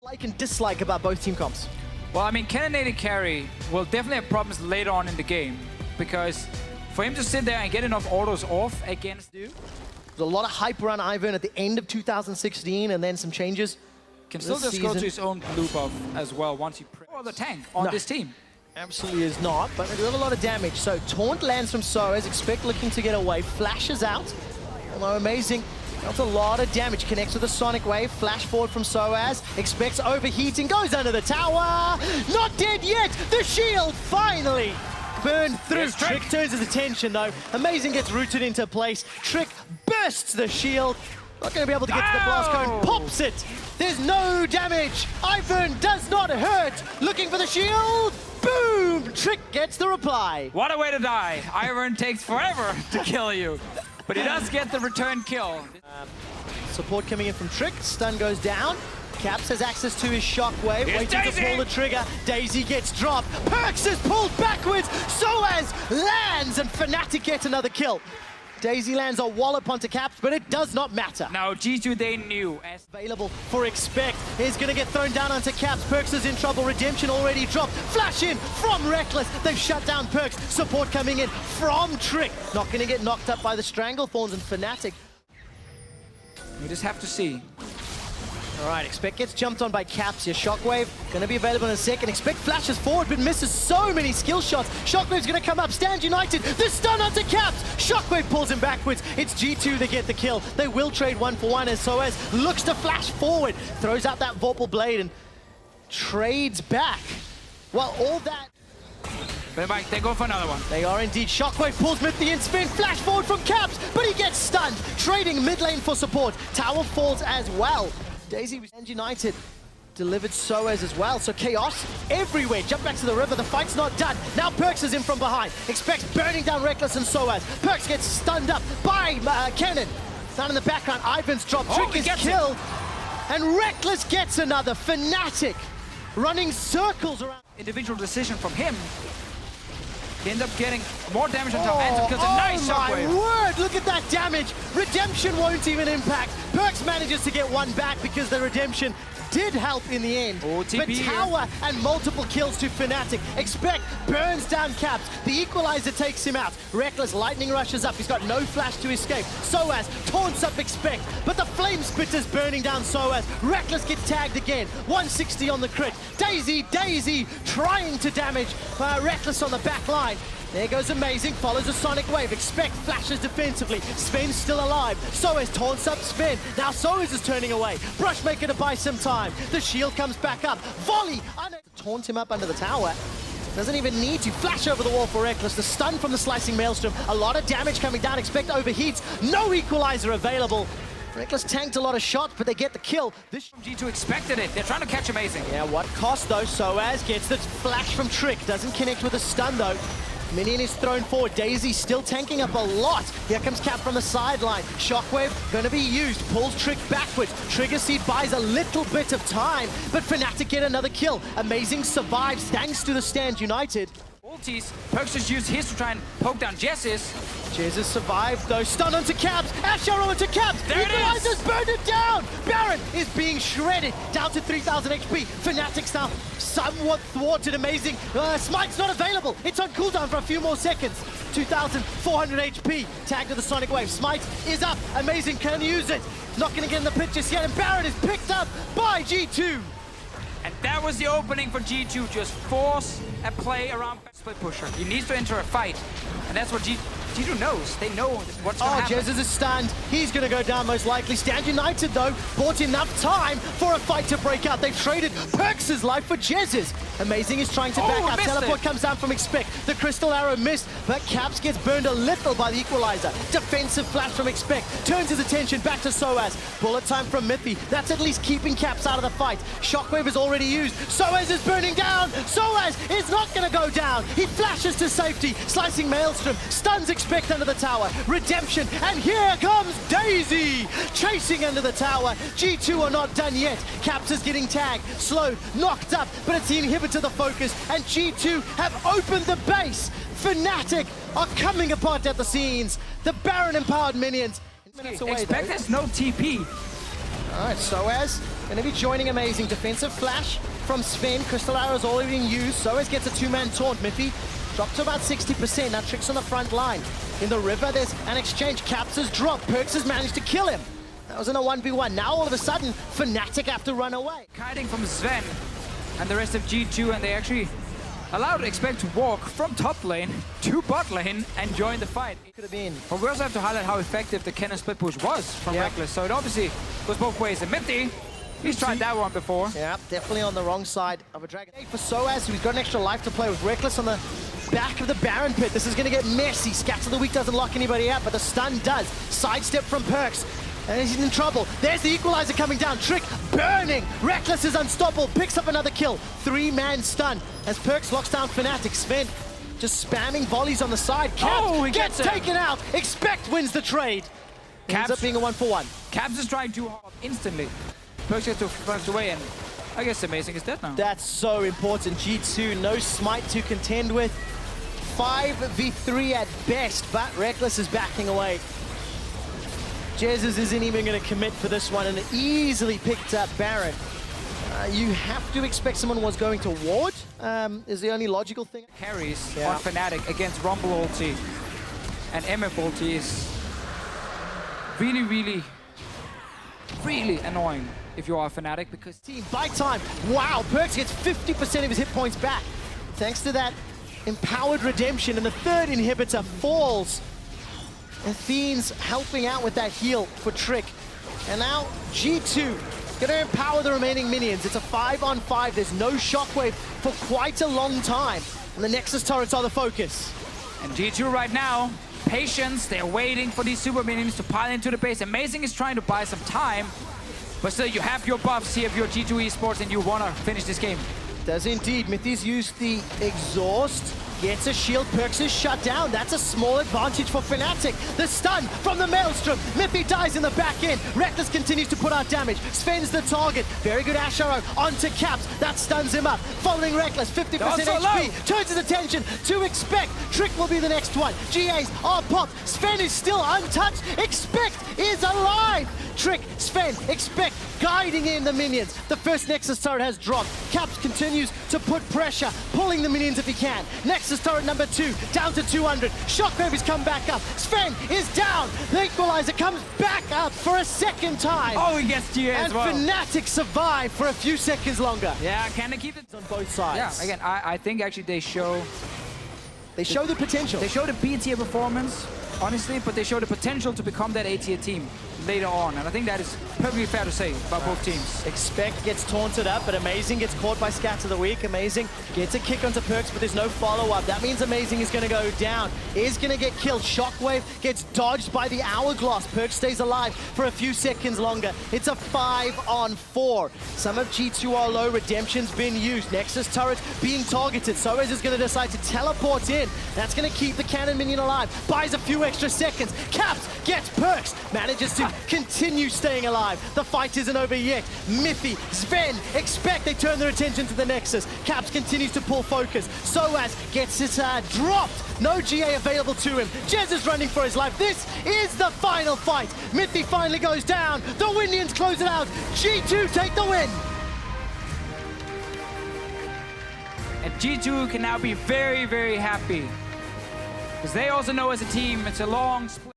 Like and dislike about both team comps? Well, I mean, Cannonated carry will definitely have problems later on in the game, because for him to sit there and get enough autos off against There's a lot of hype around Ivern at the end of 2016 and then some changes. can still just go to his own blue buff as well once he or the tank on this team. Absolutely is not, but they do have a lot of damage. So Taunt lands from Soaz, Expect looking to get away, flashes out. Although amazing, that's a lot of damage. Connects with a Sonic Wave, flash forward from Soaz, Expects overheating, goes under the tower. Not dead yet, the shield finally burned through. Yes, Trick turns his attention though. Amazing gets rooted into place. Trick bursts the shield. Not going to be able to get to the blast cone, pops it. There's no damage. Ivern does not hurt. Looking for the shield. Boom! Trick gets the reply. What a way to die. Ivern takes forever to kill you, but he does get the return kill. Support coming in from Trick. Stun goes down. Caps has access to his shockwave, waiting Daisy. to pull the trigger. Daisy gets dropped. Perks is pulled backwards. Soaz lands, and Fnatic gets another kill. Daisy lands a wallop onto Caps, but it does not matter. Now, G2, they knew. Available for Expect. Is going to get thrown down onto Caps. Perks is in trouble. Redemption already dropped. Flash in from Reckless. They've shut down Perks. Support coming in from Trick. Not going to get knocked up by the Stranglethorns and Fnatic. We just have to see. All right, Expect gets jumped on by Caps here. Shockwave going to be available in a second. Expect flashes forward but misses so many skill shots. Shockwave's going to come up. Stand United. The stun onto Caps. Shockwave pulls him backwards. It's G2 that get the kill. They will trade 1-for-1 as Soaz looks to flash forward. Throws out that Vorpal Blade and trades back. Well, all that... They go for another one. They are indeed. Shockwave pulls mid the in-spin. Flash forward from Caps, but he gets stunned. Trading mid lane for support. Tower falls as well. Daisy and United delivered Soaz as well, so chaos everywhere. Jump back to the river, the fight's not done. Now Perks is in from behind. Expects burning down Reckless and Soaz. Perks gets stunned up by Cannon. Down in the background, Ivan's dropped. Trick is killed. And Reckless gets another. Fnatic running circles around. Individual decision from him. He ends up getting more damage on top and some kills. A nice shockwave. Oh my word, look at that damage. Redemption won't even impact. Perks manages to get one back because the Redemption did help in the end. Oh, but tower and multiple kills to Fnatic. Expect burns down Caps. The equalizer takes him out. Reckless lightning rushes up. He's got no flash to escape. Soaz taunts up Expect, but the flame spitter's burning down Soaz. Reckless gets tagged again. 160 on the crit. Daisy trying to damage Reckless on the back line. There goes Amazing, follows a Sonic Wave. Expect flashes defensively. Sven's still alive. Soaz taunts up Sven. Now Soaz is turning away. Brushmaker to buy some time. The shield comes back up. Volley! Taunt him up under the tower. Doesn't even need to. Flash over the wall for Reckless. The stun from the Slicing Maelstrom. A lot of damage coming down. Expect overheats. No equalizer available. Reckless tanked a lot of shots, but they get the kill. This G2 expected it. They're trying to catch Amazing. Yeah, what cost though? Soaz gets the flash from Trick. Doesn't connect with a stun though. Minion is thrown forward. Daisy still tanking up a lot. Here comes Cap from the sideline. Shockwave going to be used. Pulls Trick backwards. Trigger Seed buys a little bit of time, but Fnatic get another kill. Amazing survives thanks to the Stand United. Ultis. Perks just used his to try and poke down Jessis. Jez has survived though. Stun onto Caps. Ash arrow onto Caps. Equalizer's burned it down. Baron is being shredded. Down to 3,000 HP. Fnatic's now somewhat thwarted. Amazing. Smite's not available. It's on cooldown for a few more seconds. 2,400 HP. Tag to the Sonic Wave. Smite is up. Amazing can use it. Not going to get in the pit just yet. And Baron is picked up by G2. And that was the opening for G2. Just force a play around split pusher. He needs to enter a fight. And that's what G2 knows. They know what's going to happen. Jez is stunned. He's going to go down most likely. Stand United, though, bought enough time for a fight to break out. They've traded Perks' life for Jez's. Amazing is trying to back out. Teleport comes down from Expect. The Crystal Arrow missed, but Caps gets burned a little by the equalizer. Defensive flash from Expect. Turns his attention back to Soaz. Bullet time from Mithy. That's at least keeping Caps out of the fight. Shockwave is already used. Soaz is burning down. Soaz is not going to go down. He flashes to safety. Slicing Maelstrom. Stuns Expect under the tower. Redemption. And here comes Daisy. Chasing under the tower. G2 are not done yet. Caps is getting tagged. Slowed. Knocked up. But it's the inhibitor to the focus. And G2 have opened the base. Fnatic are coming apart at the seams. The Baron empowered minions. Expect has no TP. All right, Soaz Gonna be joining Amazing. Defensive flash from Sven. Crystal Arrow is already being used. Soaz gets a two-man taunt. Miffy dropped to about 60%. Now Trick's on the front line. In the river, there's an exchange. Caps has dropped. Perks has managed to kill him. That was in a 1v1. Now all of a sudden, Fnatic have to run away. Kiting from Sven and the rest of G2, and they actually allowed Expect to walk from top lane to bot lane and join the fight. Could have been. But we also have to highlight how effective the cannon split push was from Reckless. So it obviously goes both ways. And Mifty, he's tried that one before. Yeah, definitely on the wrong side of a dragon. For Soaz, who's got an extra life to play with. Reckless on the back of the Baron pit. This is going to get messy. Scats of the Week doesn't lock anybody out, but the stun does. Sidestep from Perks. And he's in trouble. There's the equalizer coming down. Trick burning. Reckless is unstoppable. Picks up another kill. Three-man stun as Perks locks down Fnatic. Sven just spamming volleys on the side. Caps gets taken out. Expect wins the trade. Ends up being a 1-for-1. Caps is trying to hop instantly. Perks gets to first away, and I guess Amazing is dead now. That's so important. G2, no smite to contend with. 5v3 at best, but Reckless is backing away. Jesus isn't even going to commit for this one, and easily picked up Baron. You have to expect someone was going to ward, is the only logical thing. Carries on Fnatic against Rumble ulti and MF ulti is really, really, really annoying if you are a Fnatic, because team by time. Wow, Perks gets 50% of his hit points back thanks to that empowered redemption, and the third inhibitor falls. Athene's helping out with that heal for Trick. And now G2 gonna empower the remaining minions. It's a 5-on-5. There's no shockwave for quite a long time. And the Nexus turrets are the focus. And G2 right now, patience. They're waiting for these super minions to pile into the base. Amazing is trying to buy some time. But still, you have your buffs here if you're G2 Esports and you want to finish this game. Does indeed. Mythi's used the exhaust. Gets a shield. Perks is shut down. That's a small advantage for Fnatic. The stun from the Maelstrom. Miffy dies in the back end. Reckless continues to put out damage. Sven's the target. Very good Ash Arrow onto Caps. That stuns him up. Following Reckless, 50% HP. Turns his attention to Expect. Trick will be the next one. GAs are popped. Sven is still untouched. Expect is alive. Trick, Sven, Expect guiding in the minions. The first Nexus turret has dropped. Caps continues to put pressure, pulling the minions if he can. Nexus turret number 2, down to 200. Shockwave has come back up. Sven is down. The equalizer comes back up for a second time. Oh, he gets GA as well. And Fnatic survive for a few seconds longer. Yeah, can they keep it on both sides? Yeah, again, I think actually they show the potential. They show the B-tier performance, honestly, but they show the potential to become that A-tier team later on, and I think that is perfectly fair to say about both teams. Expect gets taunted up, but Amazing gets caught by Scats of the Week. Amazing gets a kick onto Perks, but there's no follow-up. That means Amazing is going to go down, is going to get killed. Shockwave gets dodged by the Hourglass. Perks stays alive for a few seconds longer. It's a 5-on-4. Some of G2 are low. Redemption's been used. Nexus turret being targeted. Soaz is going to decide to teleport in. That's going to keep the cannon minion alive. Buys a few extra seconds. Caps gets Perks. Manages to continue staying alive. The fight isn't over yet. Miffy, Sven, Expect. They turn their attention to the Nexus. Caps continues to pull focus. Soaz gets his dropped. No GA available to him. Jez is running for his life. This is the final fight. Miffy finally goes down. The Windians close it out. G2 take the win. And G2 can now be very, very happy, because they also know as a team it's a long split.